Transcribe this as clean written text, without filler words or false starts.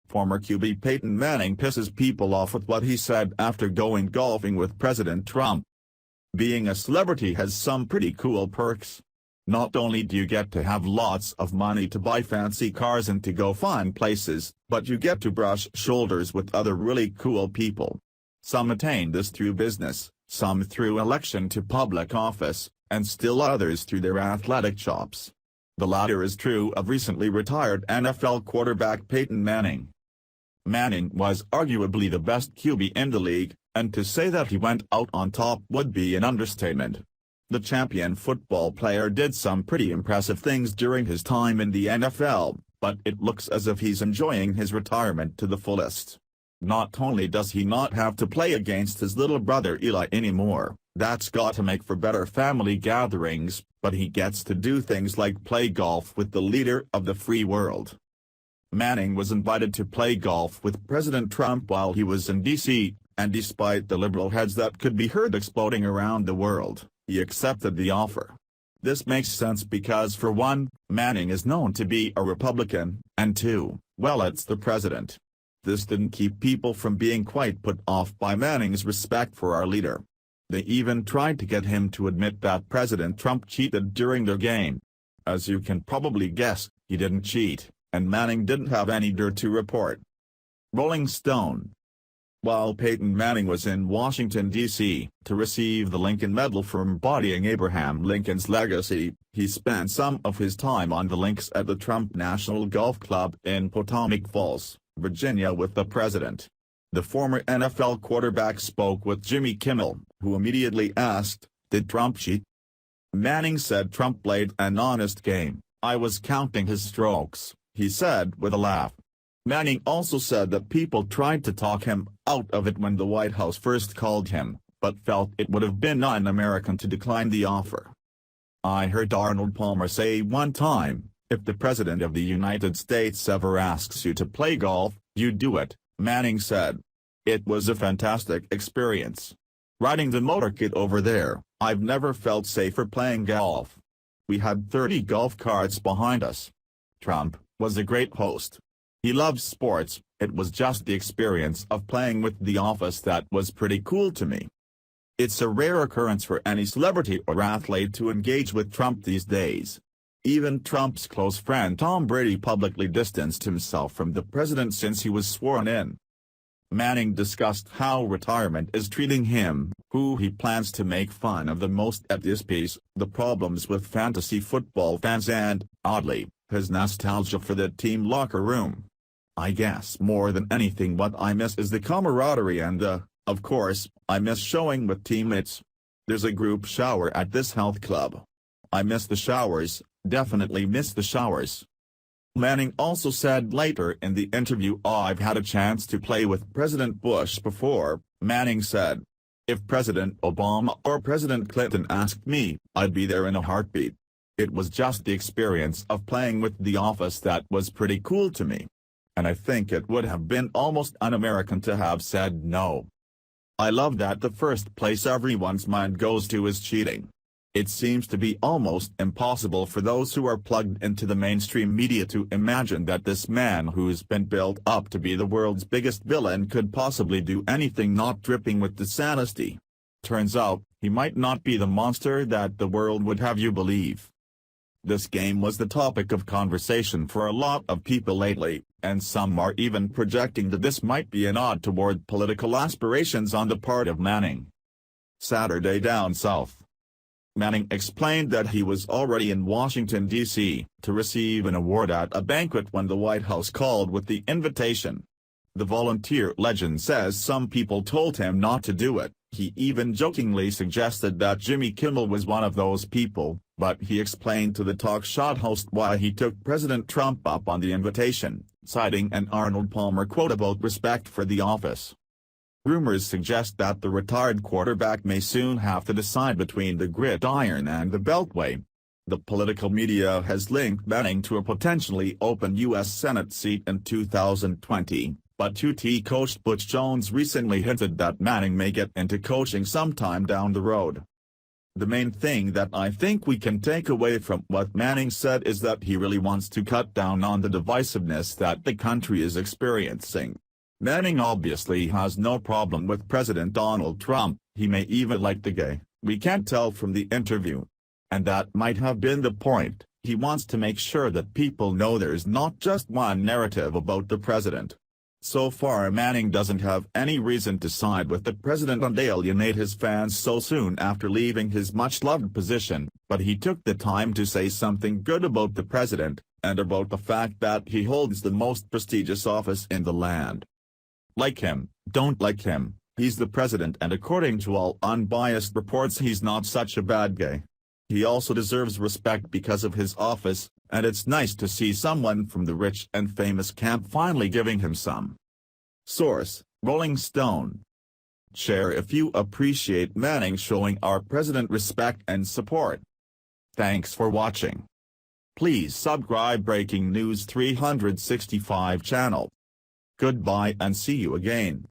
Former QB Peyton Manning pisses people off with what he said after going golfing with President Trump. Being a celebrity has some pretty cool perks. Not only do you get to have lots of money to buy fancy cars and to go fun places, but you get to brush shoulders with other really cool people. Some attain this through business, some through election to public office, and still others through their athletic chops. The latter is true of recently retired NFL quarterback Peyton Manning. Manning was arguably the best QB in the league, and to say that he went out on top would be an understatement. The champion football player did some pretty impressive things during his time in the NFL, but it looks as if he's enjoying his retirement to the fullest. Not only does he not have to play against his little brother Eli anymore, that's got to make for better family gatherings, but he gets to do things like play golf with the leader of the free world. Manning was invited to play golf with President Trump while he was in D.C., and despite the liberal heads that could be heard exploding around the world, he accepted the offer. This makes sense because for one, Manning is known to be a Republican, and two, well, it's the president. This didn't keep people from being quite put off by Manning's respect for our leader. They even tried to get him to admit that President Trump cheated during their game. As you can probably guess, he didn't cheat, and Manning didn't have any dirt to report. Rolling Stone. While Peyton Manning was in Washington, D.C., to receive the Lincoln Medal for embodying Abraham Lincoln's legacy, he spent some of his time on the links at the Trump National Golf Club in Potomac Falls, Virginia with the president. The former NFL quarterback spoke with Jimmy Kimmel, who immediately asked, "Did Trump cheat?" Manning said Trump played an honest game. "I was counting his strokes," he said with a laugh. Manning also said that people tried to talk him out of it when the White House first called him, but felt it would have been un-American to decline the offer. "I heard Arnold Palmer say one time, if the President of the United States ever asks you to play golf, you do it," Manning said. "It was a fantastic experience. Riding the motorcade over there, I've never felt safer playing golf. We had 30 golf carts behind us." Trump was a great host. He loves sports. "It was just the experience of playing with the office that was pretty cool to me." It's a rare occurrence for any celebrity or athlete to engage with Trump these days. Even Trump's close friend Tom Brady publicly distanced himself from the president since he was sworn in. Manning discussed how retirement is treating him, who he plans to make fun of the most at this piece, the problems with fantasy football fans and, oddly, his nostalgia for the team locker room. "I guess more than anything what I miss is the camaraderie and of course, I miss showing with teammates. There's a group shower at this health club. I miss the showers, definitely miss the showers." Manning also said later in the interview, "I've had a chance to play with President Bush before." Manning said, "If President Obama or President Clinton asked me, I'd be there in a heartbeat. It was just the experience of playing with the office that was pretty cool to me. And I think it would have been almost un-American to have said no. I love that the first place everyone's mind goes to is cheating. It seems to be almost impossible for those who are plugged into the mainstream media to imagine that this man who's been built up to be the world's biggest villain could possibly do anything not dripping with dishonesty. Turns out, he might not be the monster that the world would have you believe." This game was the topic of conversation for a lot of people lately, and some are even projecting that this might be a nod toward political aspirations on the part of Manning. Saturday down south. Manning explained that he was already in Washington, D.C., to receive an award at a banquet when the White House called with the invitation. The volunteer legend says some people told him not to do it. He even jokingly suggested that Jimmy Kimmel was one of those people, but he explained to the talk show host why he took President Trump up on the invitation, citing an Arnold Palmer quote about respect for the office. Rumors suggest that the retired quarterback may soon have to decide between the gridiron and the beltway. The political media has linked Manning to a potentially open U.S. Senate seat in 2020, but UT coach Butch Jones recently hinted that Manning may get into coaching sometime down the road. The main thing that I think we can take away from what Manning said is that he really wants to cut down on the divisiveness that the country is experiencing. Manning obviously has no problem with President Donald Trump, he may even like the guy, we can't tell from the interview. And that might have been the point, he wants to make sure that people know there's not just one narrative about the president. So far Manning doesn't have any reason to side with the president and alienate his fans so soon after leaving his much-loved position, but he took the time to say something good about the president, and about the fact that he holds the most prestigious office in the land. Like him, don't like him, he's the president and according to all unbiased reports he's not such a bad guy. He also deserves respect because of his office, and it's nice to see someone from the rich and famous camp finally giving him some. Source: Rolling Stone. Share if you appreciate Manning showing our president respect and support. Thanks for watching. Please subscribe Breaking News 365 channel. Goodbye and see you again.